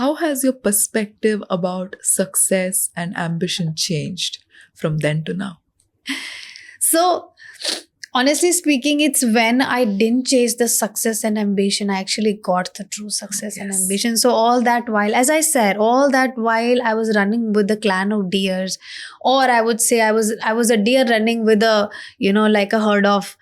how has your perspective about success and ambition changed from then to now? So, honestly speaking, it's when I didn't chase the success and ambition, I actually got the true success and Yes. ambition. So, all that while, as I said, all that while I was running with the clan of deers, or I would say I was a deer running with a, like a herd of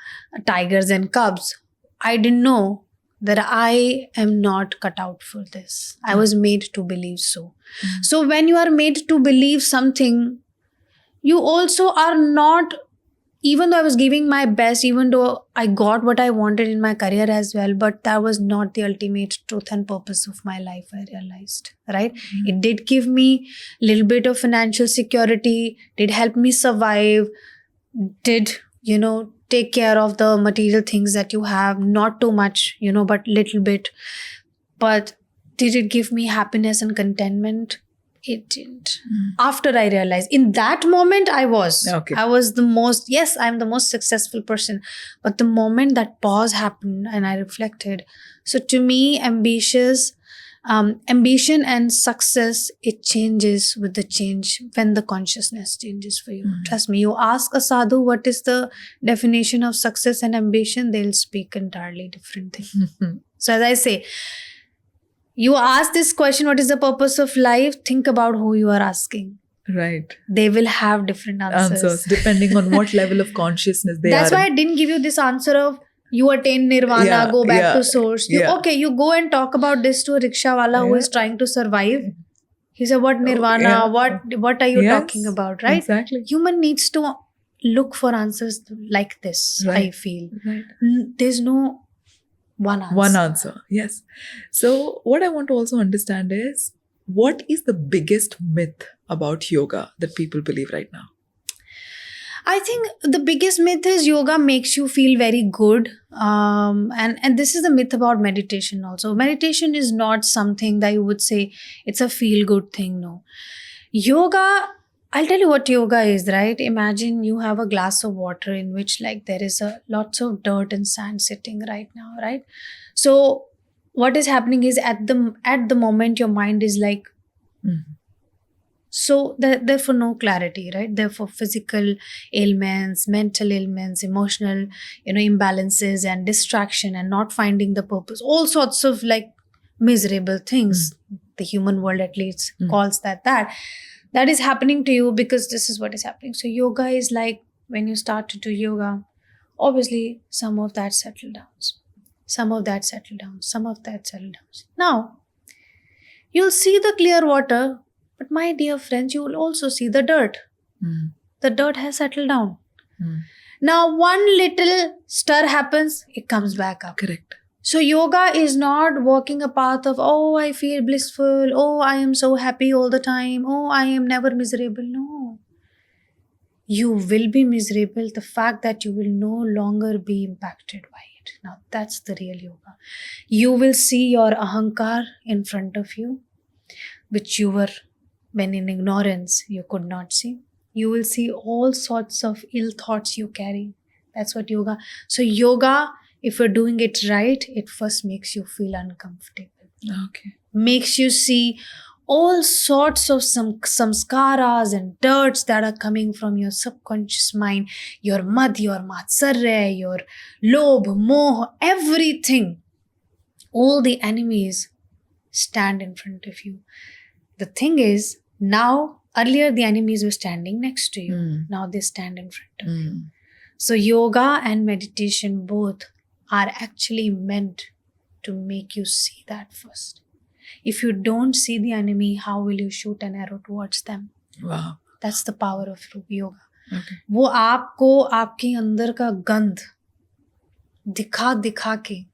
tigers and cubs. I didn't know that I am not cut out for this. I was made to believe so. Mm. So, when you are made to believe something, you also are not, even though I was giving my best, even though I got what I wanted in my career as well, but that was not the ultimate truth and purpose of my life, I realized, right? It did give me a little bit of financial security, did help me survive, did, take care of the material things that you have, not too much, but little bit. But did it give me happiness and contentment? It didn't. After I realized, in that moment, I was the most, yes, I'm the most successful person. But the moment that pause happened and I reflected, so to me, ambition and success, it changes with the change when the consciousness changes for you. Trust me, you ask a sadhu what is the definition of success and ambition, they'll speak entirely different thing. So as I say, you ask this question, what is the purpose of life? Think about who you are asking. Right. They will have different answers. Depending on what level of consciousness they That's are. why I didn't give you this answer of you attain nirvana, go back to source. You go and talk about this to a rickshaw wala who is trying to survive. He said, what nirvana? What are you talking about, right? Exactly. Human needs to look for answers like this, I feel. Right. There's no one answer. One answer, yes. So what I want to also understand is, what is the biggest myth about yoga that people believe right now? I think the biggest myth is yoga makes you feel very good. And this is the myth about meditation also. Meditation is not something that you would say it's a feel-good thing, no. Yoga, I'll tell you what yoga is, right? Imagine you have a glass of water in which like there is lots of dirt and sand sitting right now, right? So what is happening is at the moment your mind is like, so therefore no clarity, right? Therefore physical ailments, mental ailments, emotional, imbalances and distraction and not finding the purpose, all sorts of like miserable things. The human world at least calls that is happening to you because this is what is happening. So yoga is like, when you start to do yoga, obviously some of that settle down, some of that settle down, some of that settle down. Now you'll see the clear water, but my dear friends, you will also see the dirt. The dirt has settled down. Now one little stir happens, it comes back up. Correct. So yoga is not walking a path of, oh, I feel blissful, oh, I am so happy all the time, oh, I am never miserable. No. You will be miserable. The fact that you will no longer be impacted by it. Now that's the real yoga. You will see your ahankar in front of you, which you were, when in ignorance, you could not see. You will see all sorts of ill thoughts you carry. That's what yoga. So yoga, if you're doing it right, it first makes you feel uncomfortable. Okay. Makes you see all sorts of some samskaras and dirts that are coming from your subconscious mind, your mad, your matsarya, your lobh, moh, everything. All the enemies stand in front of you. The thing is, now, earlier the enemies were standing next to you. Now they stand in front of you. So yoga and meditation both are actually meant to make you see that first. If you don't see the enemy, how will you shoot an arrow towards them? Wow. That's the power of yoga. Okay. वो आपको आपके अंदर का गंध दिखा दिखा के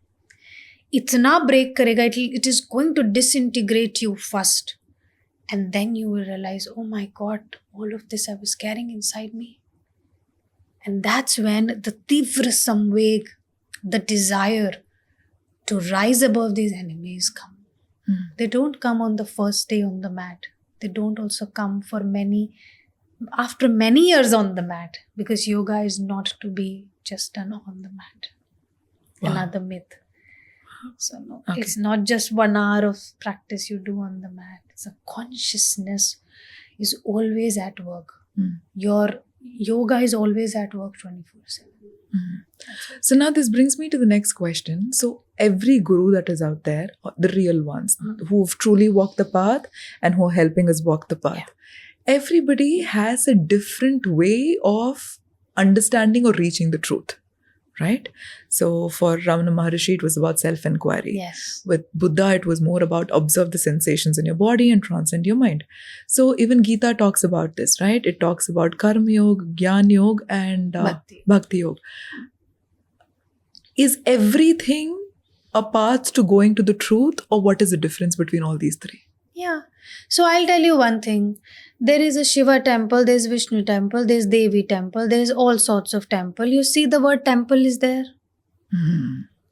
इतना break करेगा, it is going to disintegrate you first. And then you will realize, oh my God, all of this I was carrying inside me. And that's when the tivra samveg, the desire to rise above these enemies come. They don't come on the first day on the mat. They don't also come after many years on the mat, because yoga is not to be just done on the mat. Wow. Another myth. So no, Okay. it's not just 1 hour of practice you do on the mat. It's a consciousness is always at work. Mm. Your yoga is always at work 24/7. So now this brings me to the next question. So every guru that is out there, the real ones who've truly walked the path and who are helping us walk the path, everybody has a different way of understanding or reaching the truth, right? So for Ramana Maharishi, it was about self-inquiry. Yes. With Buddha, it was more about observe the sensations in your body and transcend your mind. So even Gita talks about this, right? It talks about Karma Yoga, Jnana Yoga, and Bhakti Yoga. Is everything a path to going to the truth, or what is the difference between all these three? Yeah. So I'll tell you one thing. There is a Shiva temple, there's Vishnu temple, there's Devi temple, there's all sorts of temple. You see the word temple is there.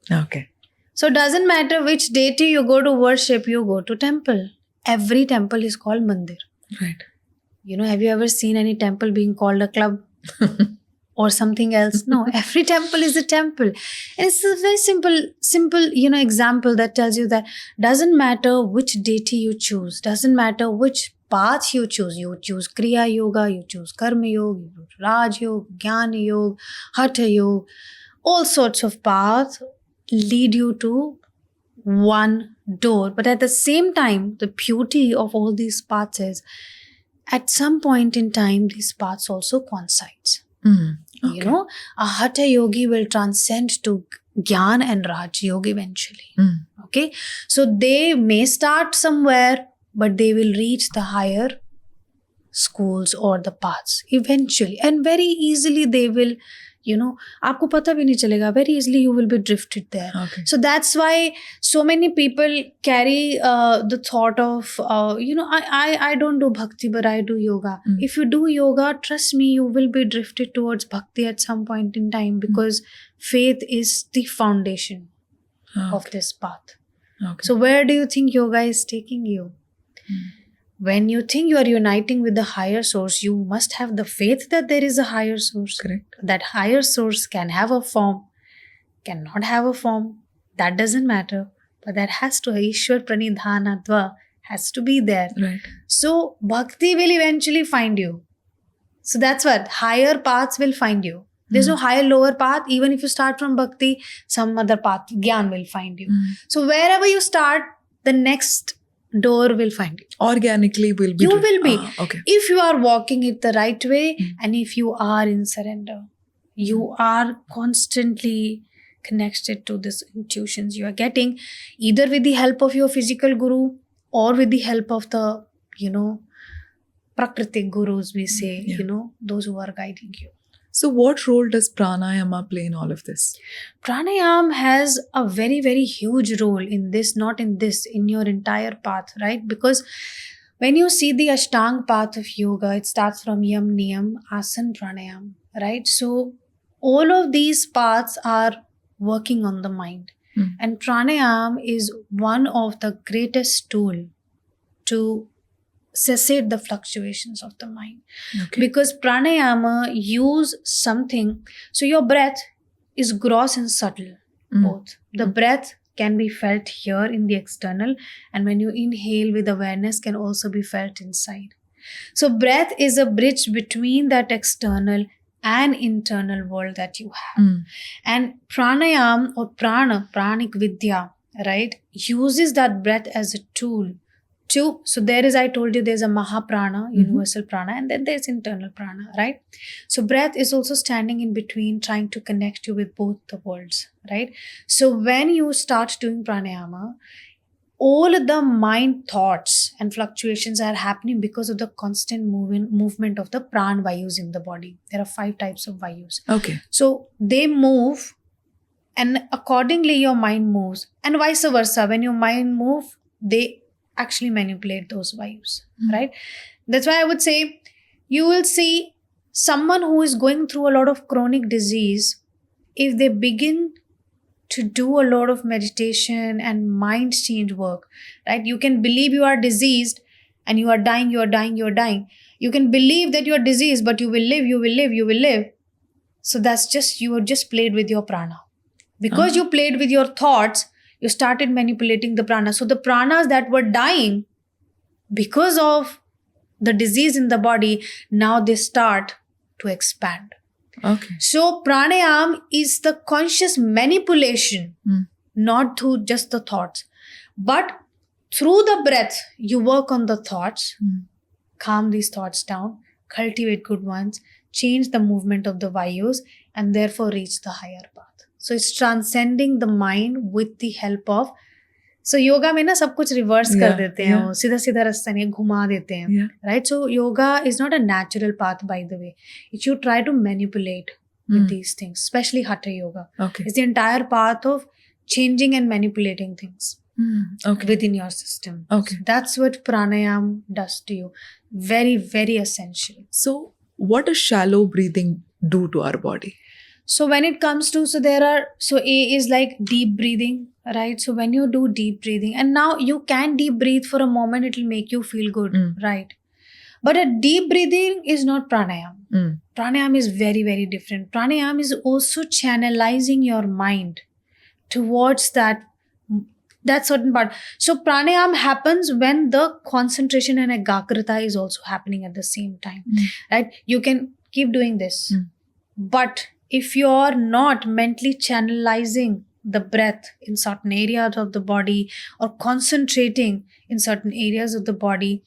Okay. So it doesn't matter which deity you go to worship, you go to temple. Every temple is called mandir. Right. You know, have you ever seen any temple being called a club or something else? No, every temple is a temple. And it's a very simple, example that tells you that doesn't matter which deity you choose, doesn't matter which path you choose. You choose Kriya Yoga, you choose Karma Yoga, you choose Raj Yoga, Jnana Yoga, Hatha Yoga. All sorts of paths lead you to one door. But at the same time, the beauty of all these paths is at some point in time, these paths also coincides. Okay. You know, a Hatha Yogi will transcend to Gyan and Raj Yoga eventually. Okay. So they may start somewhere, but they will reach the higher schools or the paths eventually. And very easily they will, आपको पता भी नहीं चलेगा. Very easily you will be drifted there. Okay. So that's why so many people carry the thought of, I don't do bhakti, but I do yoga. If you do yoga, trust me, you will be drifted towards bhakti at some point in time, because faith is the foundation of this path. Okay. So where do you think yoga is taking you? When you think you are uniting with the higher source, you must have the faith that there is a higher source. Correct. That higher source can have a form, cannot have a form. That doesn't matter. But that has to, Ishwar Pranidhanatva has to be there. Right. So bhakti will eventually find you. So that's what, higher paths will find you. There's no higher lower path. Even if you start from bhakti, some other path, Gyan will find you. So wherever you start, the next door will find you. Organically will be. You will be. Okay. If you are walking it the right way and if you are in surrender, you are constantly connected to these intuitions you are getting, either with the help of your physical guru or with the help of the, Prakritik gurus, we say, those who are guiding you. So what role does pranayama play in all of this? Pranayam has a very, very huge role in this, not in this, in your entire path, right? Because when you see the Ashtang path of yoga, it starts from Yam, Niyam, Asan, Pranayam, right? So all of these paths are working on the mind. And pranayam is one of the greatest tool to cessate the fluctuations of the mind. Okay. Because pranayama use something. So your breath is gross and subtle, both. The breath can be felt here in the external, and when you inhale with awareness can also be felt inside. So breath is a bridge between that external and internal world that you have. And pranayam or pranic vidya, right, uses that breath as a tool to, so there is, I told you, there's a mahaprana, universal prana, and then there's internal prana, right? So breath is also standing in between, trying to connect you with both the worlds, right? So when you start doing pranayama, all the mind thoughts and fluctuations are happening because of the constant movement of the pran vayus in the body. There are 5 types of vayus. Okay. So they move, and accordingly your mind moves, and vice versa. When your mind moves, they actually manipulate those vayus, right? That's why I would say you will see someone who is going through a lot of chronic disease, if they begin to do a lot of meditation and mind change work, right? You can believe you are diseased and you are dying, you are dying, you are dying. You can believe that you are diseased, but you will live, you will live, you will live. So that's just, you have just played with your prana. Because you played with your thoughts, you started manipulating the prana. So the pranas that were dying because of the disease in the body, now they start to expand. Okay. So pranayam is the conscious manipulation, not through just the thoughts, but through the breath. You work on the thoughts, calm these thoughts down, cultivate good ones, change the movement of the vayus, and therefore reach the higher path. So it's transcending the mind with the help of. So yoga में ना सब कुछ reverse कर देते हैं, वो सीधा सीधा रास्ता नहीं, घुमा देते हैं, right? So yoga is not a natural path, by the way. If you try to manipulate with these things, especially hatha yoga, it's the entire path of changing and manipulating things within your system. Okay. So that's what pranayam does to you. Very, very essential. So what does shallow breathing do to our body? So when it comes to, so A is like deep breathing, right? So when you do deep breathing, and now you can deep breathe for a moment, it will make you feel good, right? But a deep breathing is not pranayam. Pranayam is very, very different. Pranayam is also channelizing your mind towards that certain part. So pranayam happens when the concentration and ekagrata is also happening at the same time, right? You can keep doing this, but if you're not mentally channelizing the breath in certain areas of the body or concentrating in certain areas of the body,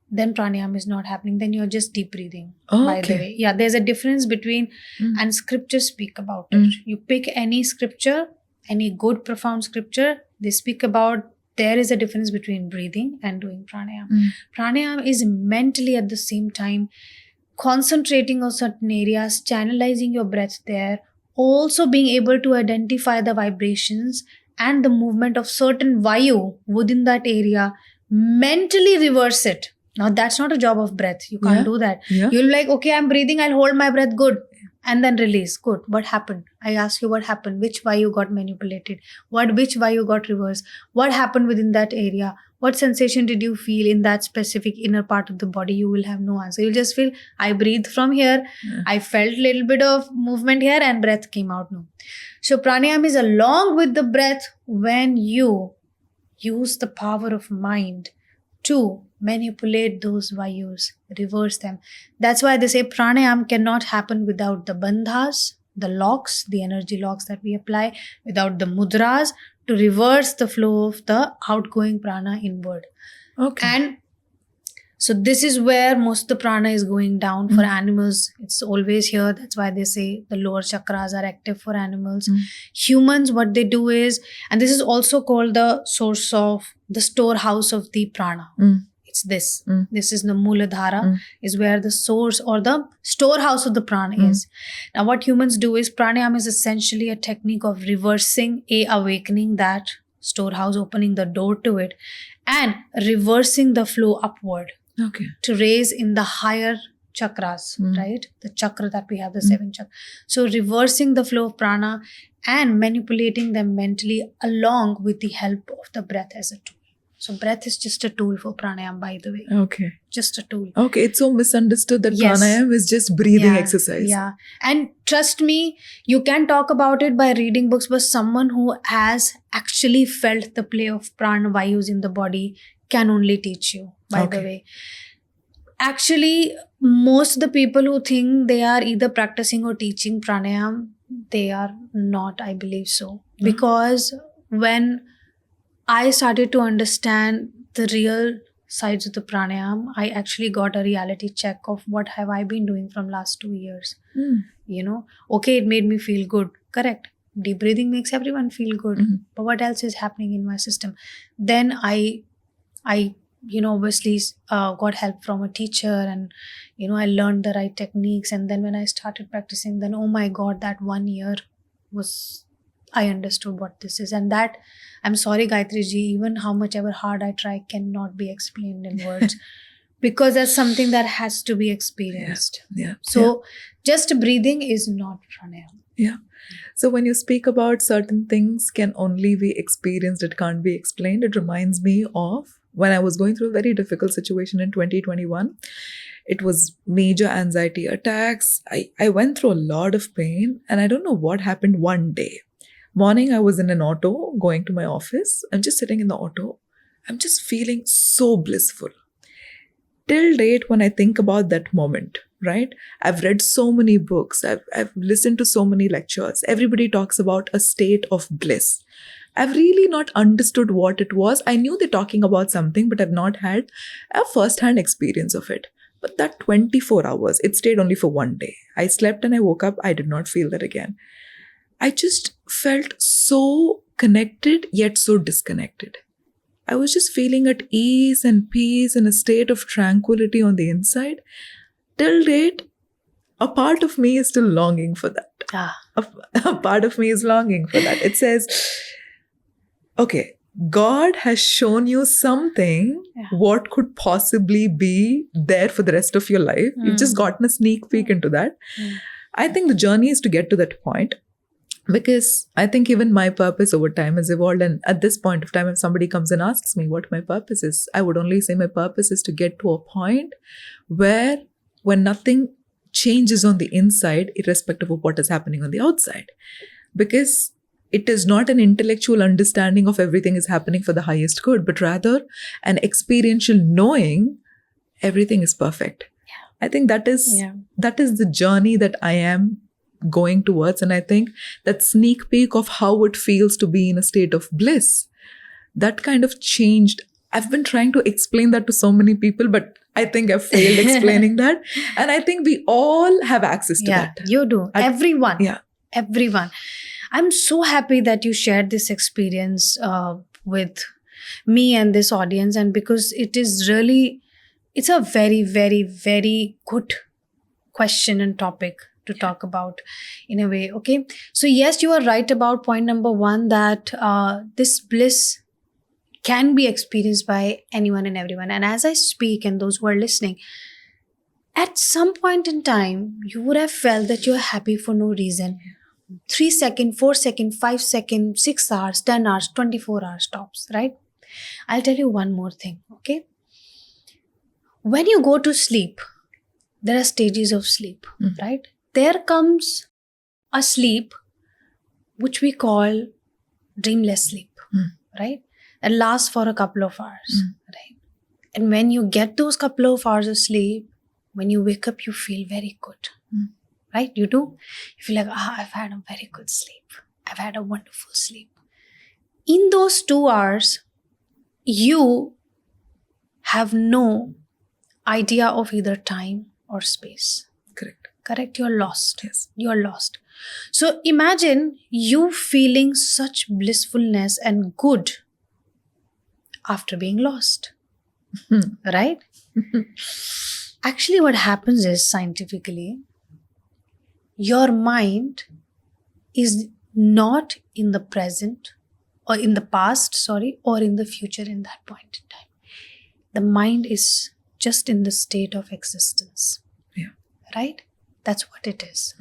then pranayam is not happening. Then you're just deep breathing, by the way. Yeah, there's a difference between, and scriptures speak about it. You pick any scripture, any good profound scripture, they speak about there is a difference between breathing and doing pranayam. Pranayam is mentally at the same time concentrating on certain areas, channelizing your breath there, also being able to identify the vibrations and the movement of certain vayu within that area, mentally reverse it. Now that's not a job of breath. You can't do that. You'll be like, okay, I'm breathing, I'll hold my breath, good. And then release. Good. What happened? I ask you what happened. Which vayu got manipulated? Which vayu got reversed? What happened within that area? What sensation did you feel in that specific inner part of the body? You will have no answer. You'll just feel, I breathed from here. I felt a little bit of movement here and breath came out. No. So pranayam is along with the breath when you use the power of mind to manipulate those vayus, reverse them. That's why they say pranayam cannot happen without the bandhas, the locks, the energy locks that we apply, without the mudras to reverse the flow of the outgoing prana inward. Okay. And so this is where most of the prana is going down. For animals, it's always here. That's why they say the lower chakras are active for animals. Humans, what they do is, and this is also called the source of the storehouse of the prana. It's this. This is the Mooladhara, is where the source or the storehouse of the prana is. Now what humans do is, pranayam is essentially a technique of reversing, awakening that storehouse, opening the door to it, and reversing the flow upward. Okay. To raise in the higher chakras, right? The chakra that we have, the 7 chakras. So reversing the flow of prana and manipulating them mentally along with the help of the breath as a tool. So breath is just a tool for pranayam, by the way. Okay. Just a tool. Okay, it's so misunderstood that Yes. pranayam is just breathing exercise. Yeah. And trust me, you can talk about it by reading books, but someone who has actually felt the play of prana vayus in the body can only teach you, by the way. Actually, most of the people who think they are either practicing or teaching pranayam, they are not, I believe so. Because when I started to understand the real sides of the pranayam, I actually got a reality check of what have I been doing from last 2 years. You know, okay, it made me feel good. Correct. Deep breathing makes everyone feel good. But what else is happening in my system? Then I obviously got help from a teacher, and I learned the right techniques. And then when I started practicing, then oh my god, that 1 year was, I understood what this is. And that, I'm sorry Gayatri ji, even how much ever hard I try, cannot be explained in words. Because that's something that has to be experienced. So just breathing is not pranayam. Yeah. So when you speak about certain things can only be experienced, it can't be explained, it reminds me of when I was going through a very difficult situation in 2021. It was major anxiety attacks. I went through a lot of pain, and I don't know what happened one day. Morning, I was in an auto going to my office. I'm just sitting in the auto. I'm just feeling so blissful. Till date, when I think about that moment, right? I've read so many books. I've listened to so many lectures. Everybody talks about a state of bliss. I've really not understood what it was. I knew they're talking about something, but I've not had a first-hand experience of it. But that 24 hours, it stayed only for one day. I slept and I woke up. I did not feel that again. I just felt so connected, yet so disconnected. I was just feeling at ease and peace and a state of tranquility on the inside. Till date, a part of me is still longing for that. A part of me is longing for that. It says, okay, God has shown you something, what could possibly be there for the rest of your life. You've just gotten a sneak peek into that. I think the journey is to get to that point. Because I think even my purpose over time has evolved. And at this point of time, if somebody comes and asks me what my purpose is, I would only say my purpose is to get to a point where when nothing changes on the inside, irrespective of what is happening on the outside. Because it is not an intellectual understanding of everything is happening for the highest good, but rather an experiential knowing everything is perfect. I think that is the journey that I am going towards. And I think that sneak peek of how it feels to be in a state of bliss, that kind of changed. I've been trying to explain that to so many people, but I think I've failed explaining that. And I think we all have access to that. You do. Everyone. Yeah. Everyone. I'm so happy that you shared this experience with me and this audience. And because it is really, it's a very, very, very good question and topic to talk about in a way. Okay. So yes, you are right about point number one, that this bliss can be experienced by anyone and everyone. And as I speak, and those who are listening, at some point in time, you would have felt that you're happy for no reason. 3 seconds, 4 seconds, 5 seconds, 6 hours, 10 hours, 24 hours tops, right? I'll tell you one more thing, okay? When you go to sleep, there are stages of sleep, right? There comes a sleep which we call dreamless sleep, right? It lasts for a couple of hours, right? And when you get those couple of hours of sleep, when you wake up, you feel very good, right? You do. You feel like, I've had a very good sleep. I've had a wonderful sleep. In those 2 hours, you have no idea of either time or space. Correct? You're lost. Yes. You're lost. So imagine you feeling such blissfulness and good after being lost. Right? Actually, what happens is, scientifically, your mind is not in the present or in the past, or in the future in that point in time. The mind is just in the state of existence. Yeah. Right? That's what it is.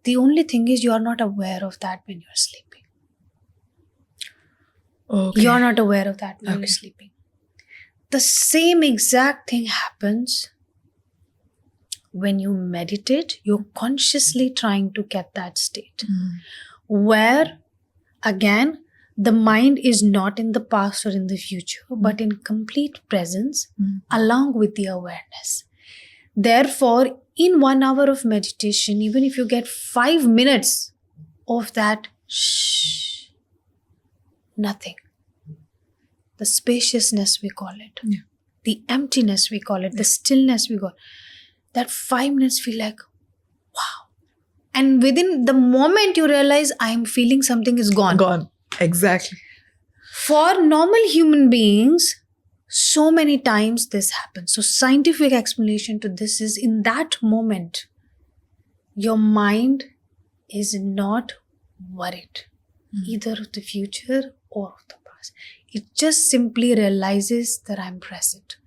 The only thing is, you are not aware of that when you're sleeping. Okay. You're not aware of that when you're sleeping. The same exact thing happens when you meditate. You're consciously trying to get that state where, again, the mind is not in the past or in the future, but in complete presence along with the awareness. Therefore, in 1 hour of meditation, even if you get 5 minutes of that nothing, the spaciousness we call it, the emptiness we call it, the stillness we call it, that 5 minutes feel like, wow. And within the moment you realize, I'm feeling something is gone. Gone. Exactly. For normal human beings, so many times this happens. So scientific explanation to this is, in that moment, your mind is not worried either of the future or of the past. It just simply realizes that I'm present.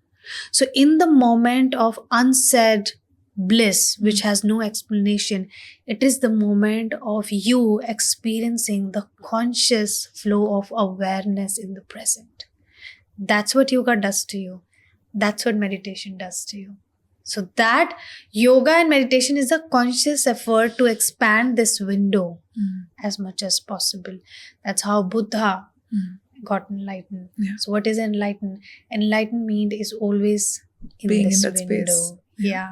So in the moment of unsaid bliss, which has no explanation, it is the moment of you experiencing the conscious flow of awareness in the present. That's what yoga does to you. That's what meditation does to you. So that yoga and meditation is a conscious effort to expand this window as much as possible. That's how Buddha got enlightened. Yeah. So what is enlightened? Enlightenment is always in Being this in that window. space. Yeah.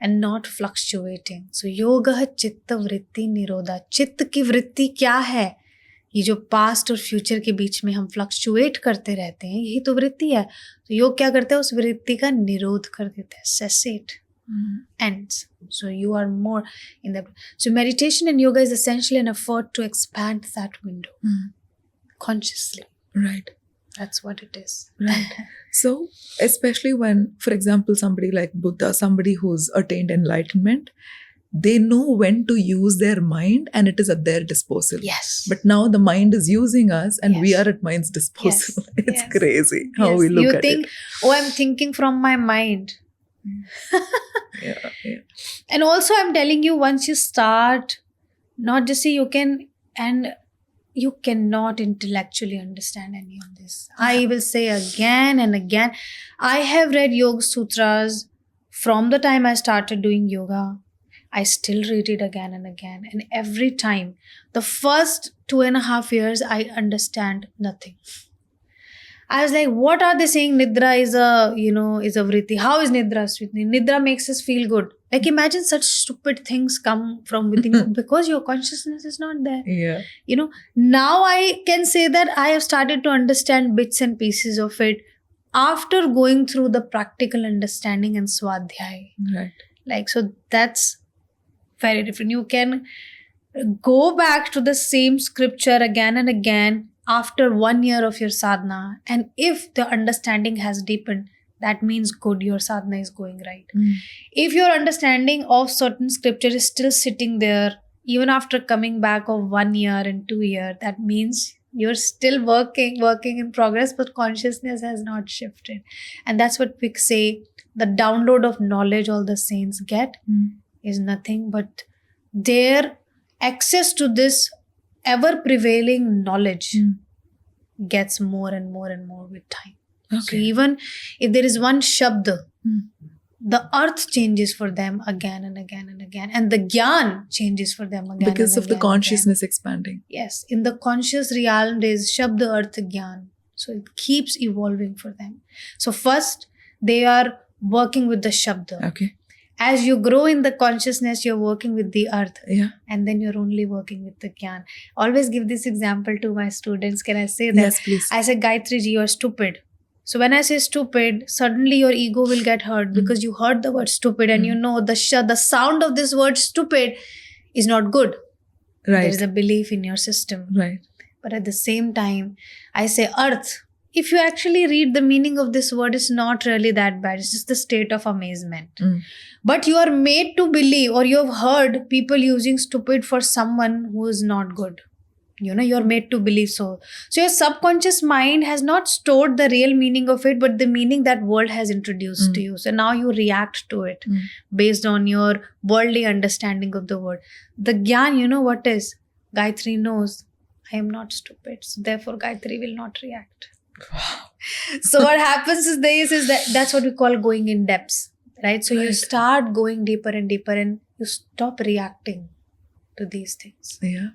And not fluctuating. So yoga chitta vritti nirodha. चित्त की वृत्ति क्या है? ये जो past और future के बीच में हम फ्लक्चुएट करते रहते हैं, यही तो वृत्ति है. तो योग क्या करता है? उस वृत्ति का निरोध कर देता है. Cessate. Ends. So you are more in that. So meditation and yoga is essentially an effort to expand that window consciously. Right. That's what it is. Right. So, especially when, for example, somebody like Buddha, somebody who's attained enlightenment, they know when to use their mind and it is at their disposal. Yes. But now the mind is using us and we Yes. are at mind's disposal. Yes. It's Yes. crazy how Yes. we look you at think, it. oh, I'm thinking from my mind. Yeah, yeah. And also, I'm telling you, once you start, not just say you can, and you cannot intellectually understand any of this. I will say again and again, I have read Yoga Sutras from the time I started doing yoga. I still read it again and again. And every time, the first 2.5 years, I understand nothing. I was like, what are they saying? Nidra is a vritti. How is Nidra sweet? Nidra makes us feel good. Like, imagine such stupid things come from within you because your consciousness is not there. Yeah. Now I can say that I have started to understand bits and pieces of it after going through the practical understanding and swadhyay. Right. Like, so that's very different. You can go back to the same scripture again and again after 1 year of your sadhana, and if the understanding has deepened, that means good, your sadhana is going right. If your understanding of certain scripture is still sitting there even after coming back of 1 year and 2 years, that means you're still working in progress, but consciousness has not shifted. And that's what we say, the download of knowledge all the saints get is nothing but their access to this ever prevailing knowledge gets more and more and more with time. So Okay. even if there is one shabd, the earth changes for them again and again and again, and the gyan changes for them again Because and of the again and consciousness expanding. again. Yes, in the conscious realm there is shabd earth gyan. So it keeps evolving for them. So first they are working with the shabd. Okay. As you grow in the consciousness, you're working with the earth. Yeah. And then you're only working with the gyan. Always give this example to my students. Can I say that? Yes, please. I say, Gayatri ji, you're stupid. So when I say stupid, suddenly your ego will get hurt because you heard the word stupid and you know the sound of this word stupid is not good. Right. There is a belief in your system. Right. But at the same time, I say earth. If you actually read the meaning of this word, it's not really that bad. It's just the state of amazement. But you are made to believe, or you have heard people using stupid for someone who is not good. You're made to believe so. So your subconscious mind has not stored the real meaning of it, but the meaning that world has introduced to you. So now you react to it based on your worldly understanding of the word. The gyan, what is? Gayatri knows, I am not stupid. So therefore Gayatri will not react. So what happens is that's what we call going in depths, right? So you Right. start going deeper and deeper and you stop reacting to these things. Yeah.